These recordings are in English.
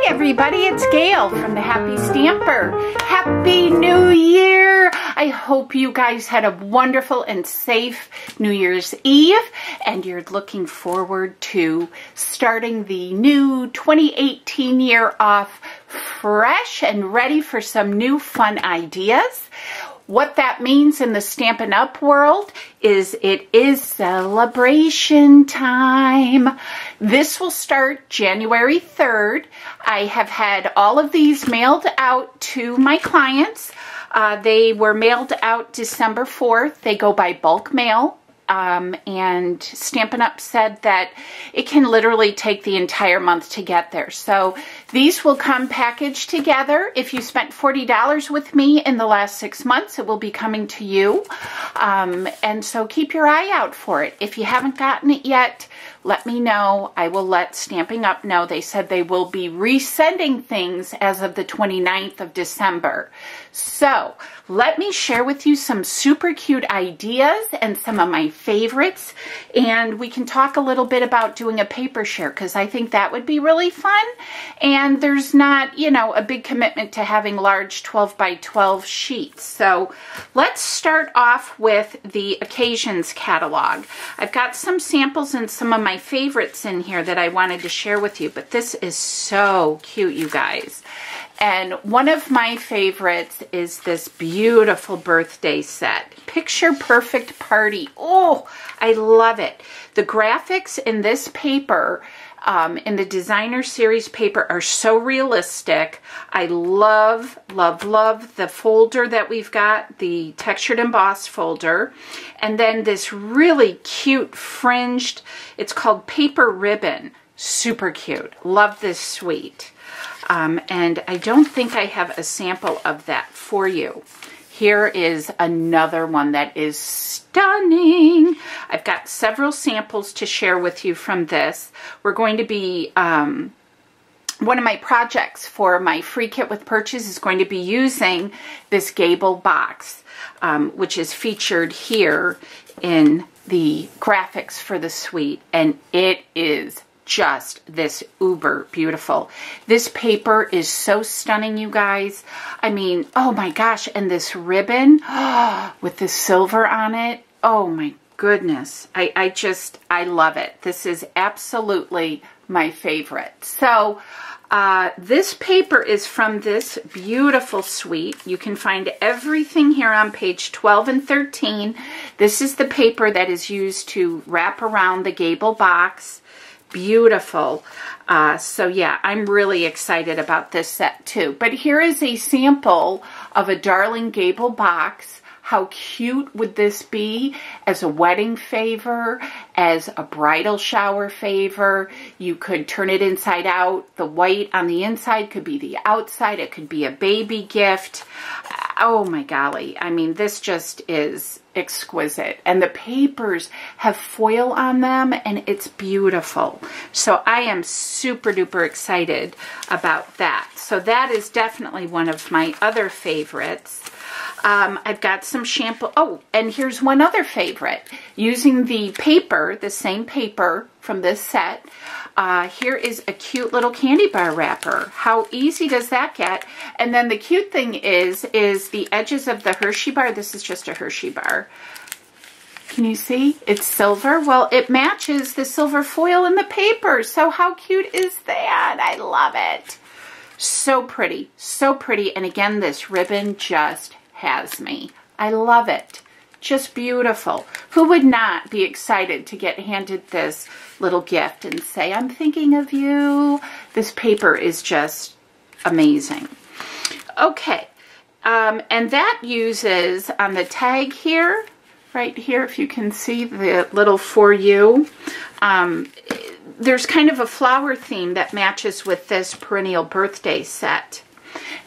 Hi everybody, it's Gail from the Happy Stamper. Happy New Year! I hope you guys had a wonderful and safe New Year's Eve and you're looking forward to starting the new 2018 year off fresh and ready for some new fun ideas. What that means in the Stampin' Up! World is it is celebration time. This will start January 3rd. I have had all of these mailed out to my clients. They were mailed out December 4th. They go by bulk mail. And Stampin' Up! Said that it can literally take the entire month to get there. So these will come packaged together. If you spent $40 with me in the last 6 months, it will be coming to you. And so keep your eye out for it. If you haven't gotten it yet, let me know. I will let Stampin' Up! Know. They said they will be resending things as of the 29th of December. So let me share with you some super cute ideas and some of my favorites. And we can talk a little bit about doing a paper share because I think that would be really fun. And there's not, you know, a big commitment to having large 12 by 12 sheets. So let's start off with the occasions catalog. I've got some samples and some of my favorites in here that I wanted to share with you, but this is so cute, you guys. And one of my favorites is this beautiful birthday set. Picture Perfect Party. Oh, I love it. The graphics in this paper, in the designer series paper, are so realistic. I love, love, love the folder that we've got, the textured embossed folder. And then this really cute fringed, it's called Paper Ribbon. Super cute. Love this suite. And I don't think I have a sample of that for you. Here is another one that is stunning. I've got several samples to share with you from this. We're going to be, one of my projects for my free kit with purchase is going to be using this gable box, which is featured here in the graphics for the suite. And it is just this uber beautiful. This paper is so stunning, you guys. I mean, oh my gosh, and this ribbon with the silver on it. Oh my goodness. I love it. This is absolutely my favorite. So this paper is from this beautiful suite. You can find everything here on page 12 and 13. This is the paper that is used to wrap around the gable box. Beautiful. So yeah, I'm really excited about this set too. But here is a sample of a darling gable box. How cute would this be as a wedding favor, as a bridal shower favor? You could turn it inside out. The white on the inside could be the outside. It could be a baby gift. Oh my golly. I mean, this just is exquisite. And the papers have foil on them and it's beautiful. So I am super duper excited about that. So that is definitely one of my other favorites. I've got some shampoo. Oh, and here's one other favorite. Using the paper, the same paper from this set, here is a cute little candy bar wrapper. How easy does that get? And then the cute thing is the edges of the Hershey bar. This is just a Hershey bar. Can you see? It's silver. Well, it matches the silver foil in the paper. So how cute is that? I love it. So pretty. So pretty. And again, this ribbon just has me. I love it. Just beautiful. Who would not be excited to get handed this little gift and say, I'm thinking of you? This paper is just amazing. Okay. And that uses on the tag here, right here, if you can see the little for you, there's kind of a flower theme that matches with this perennial birthday set.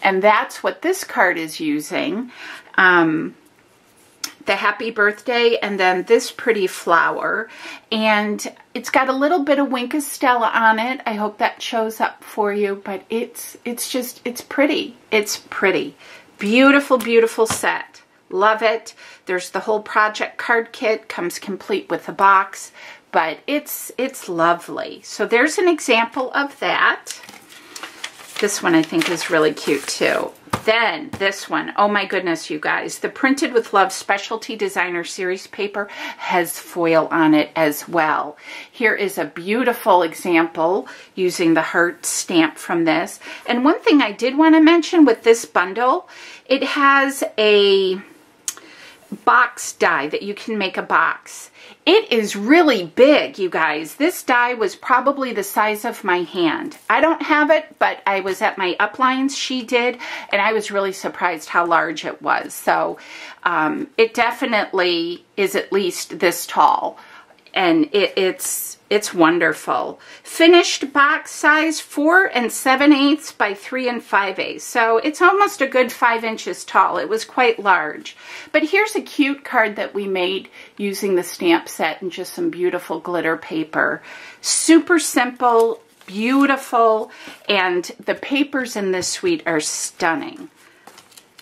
And that's what this card is using. The happy birthday and then this pretty flower. And it's got a little bit of Wink of Stella on it. I hope that shows up for you. But it's pretty. It's pretty. Beautiful, beautiful set. Love it. There's the whole project card kit. Comes complete with a box. But it's lovely. So there's an example of that. This one I think is really cute too. Then this one, oh my goodness, you guys. The Printed with Love Specialty Designer Series paper has foil on it as well. Here is a beautiful example using the heart stamp from this. And one thing I did want to mention with this bundle, it has a box die that you can make a box. It is really big, you guys. This die was probably the size of my hand. I don't have it, but I was at my uplines. She did, and I was really surprised how large it was. So it definitely is at least this tall, and it's wonderful. Finished box size 4 7/8 by 3 5/8. So it's almost a good 5 inches tall. It was quite large. But here's a cute card that we made using the stamp set and just some beautiful glitter paper. Super simple, beautiful, and the papers in this suite are stunning.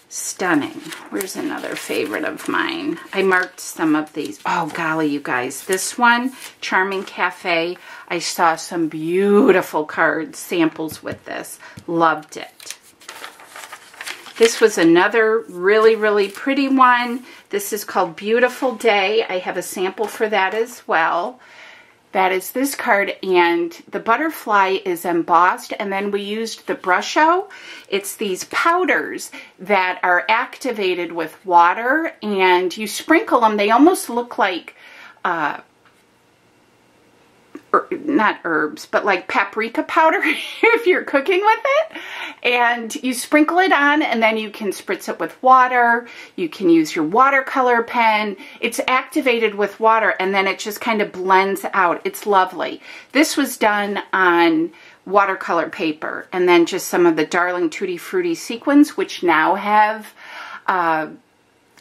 Stunning. Where's another favorite of mine? I marked some of these. Oh, golly, you guys. This one, Charming Cafe. I saw some beautiful card samples with this. Loved it. This was another really, really pretty one. This is called Beautiful Day. I have a sample for that as well. That is this card, and the butterfly is embossed, and then we used the Brusho. It's these powders that are activated with water, and you sprinkle them. They almost look like, not herbs, but like paprika powder if you're cooking with it. And you sprinkle it on, and then you can spritz it with water. You can use your watercolor pen. It's activated with water, and then it just kind of blends out. It's lovely. This was done on watercolor paper, and then just some of the Darling Tutti Frutti sequins, which now have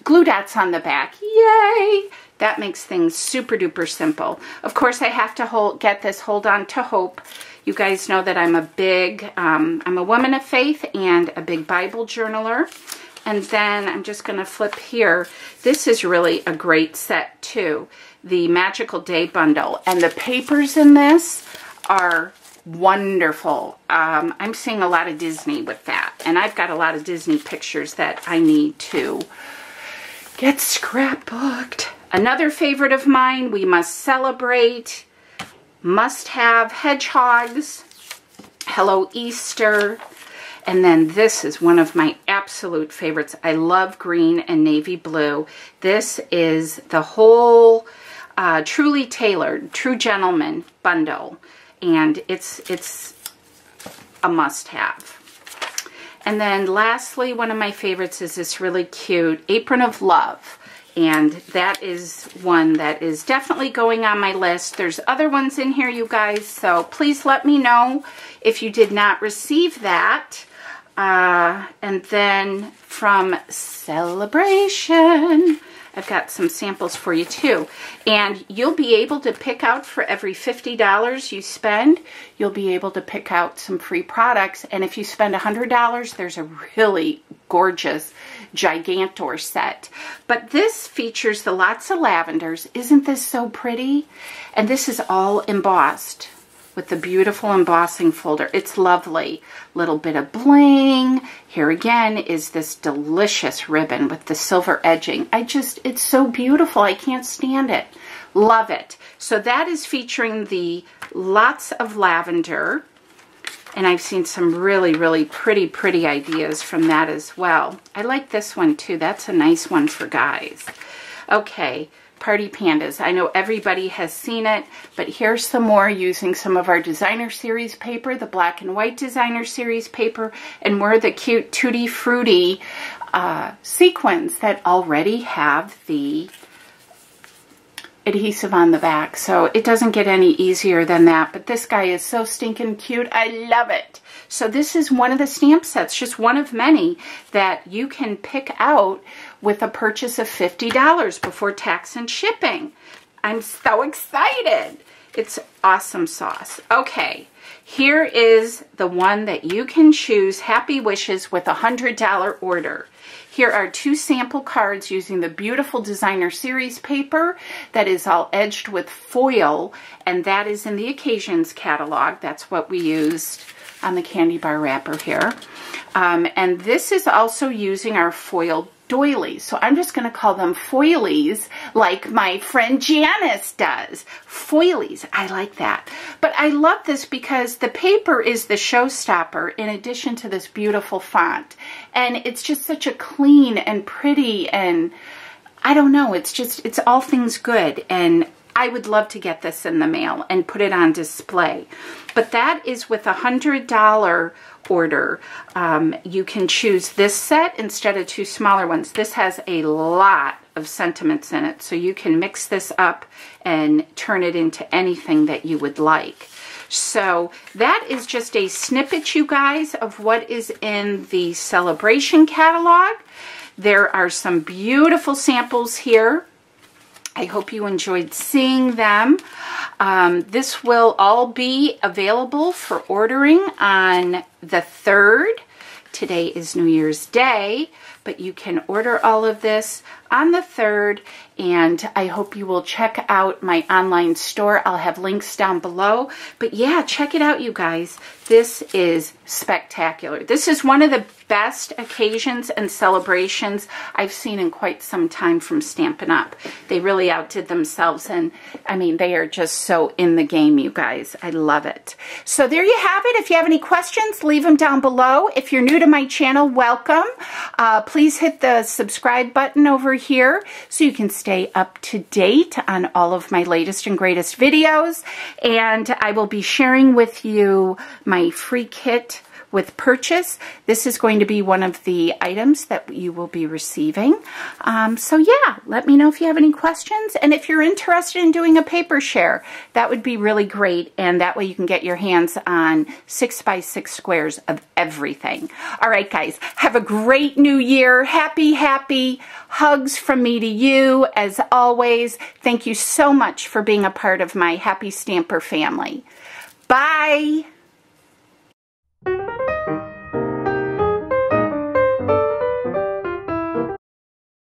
glue dots on the back. Yay! That makes things super duper simple. Of course, I have to get this Hold On to Hope. You guys know that I'm a big, I'm a woman of faith and a big Bible journaler. And then I'm just going to flip here. This is really a great set too. The Magical Day bundle. And the papers in this are wonderful. I'm seeing a lot of Disney with that. And I've got a lot of Disney pictures that I need to get scrapbooked. Another favorite of mine, We Must Celebrate. Must Have Hedgehogs. Hello Easter. And then this is one of my absolute favorites. I love green and navy blue. This is the whole Truly Tailored, True Gentleman bundle. And it's a must-have. And then lastly, one of my favorites is this really cute Apron of Love. And that is one that is definitely going on my list. There's other ones in here, you guys, so please let me know if you did not receive that. And then from Sale-A-Bration, I've got some samples for you too. And you'll be able to pick out for every $50 you spend, you'll be able to pick out some free products. And if you spend $100, there's a really gorgeous Gigantor set. But this features the lots of lavenders. Isn't this so pretty? And this is all embossed with the beautiful embossing folder. It's lovely. Little bit of bling. Here again is this delicious ribbon with the silver edging. It's so beautiful. I can't stand it. Love it. So that is featuring the lots of lavender. And I've seen some really, really pretty ideas from that as well. I like this one too. That's a nice one for guys. Okay. Party Pandas. I know everybody has seen it, but here's some more using some of our designer series paper, the black and white designer series paper, and more of the cute Tutti Frutti sequins that already have the adhesive on the back. So it doesn't get any easier than that, but this guy is so stinking cute. I love it. So this is one of the stamp sets, just one of many that you can pick out with a purchase of $50 before tax and shipping. I'm so excited. It's awesome sauce. Okay, here is the one that you can choose Happy Wishes with a $100 order. Here are 2 sample cards using the beautiful designer series paper that is all edged with foil, and that is in the Occasions catalog. That's what we used on the candy bar wrapper here. And this is also using our foil doilies. So I'm just going to call them foilies like my friend Janice does. Foilies. I like that. But I love this because the paper is the showstopper in addition to this beautiful font. And it's just such a clean and pretty, and I don't know, it's all things good. And I would love to get this in the mail and put it on display. But that is with a $100 order. You can choose this set instead of 2 smaller ones. This has a lot of sentiments in it, so you can mix this up and turn it into anything that you would like. So that is just a snippet, you guys, of what is in the Sale-A-Bration catalog. There are some beautiful samples here. I hope you enjoyed seeing them. This will all be available for ordering on the 3rd. Today is New Year's Day, but you can order all of this on the 3rd, and I hope you will check out my online store. I'll have links down below. But yeah, check it out, you guys. This is spectacular. This is one of the best occasions and celebrations I've seen in quite some time from Stampin' Up. They really outdid themselves, and I mean, they are just so in the game, you guys. I love it. So there you have it. If you have any questions, leave them down below. If you're new to my channel, welcome. Please hit the subscribe button over here so you can stay up to date on all of my latest and greatest videos. And I will be sharing with you my free kit with purchase. This is going to be one of the items that you will be receiving. So yeah, let me know if you have any questions. And if you're interested in doing a paper share, that would be really great. And that way you can get your hands on 6x6 squares of everything. All right, guys, have a great new year. Happy, happy. Hugs from me to you. As always, thank you so much for being a part of my Happy Stamper family. Bye.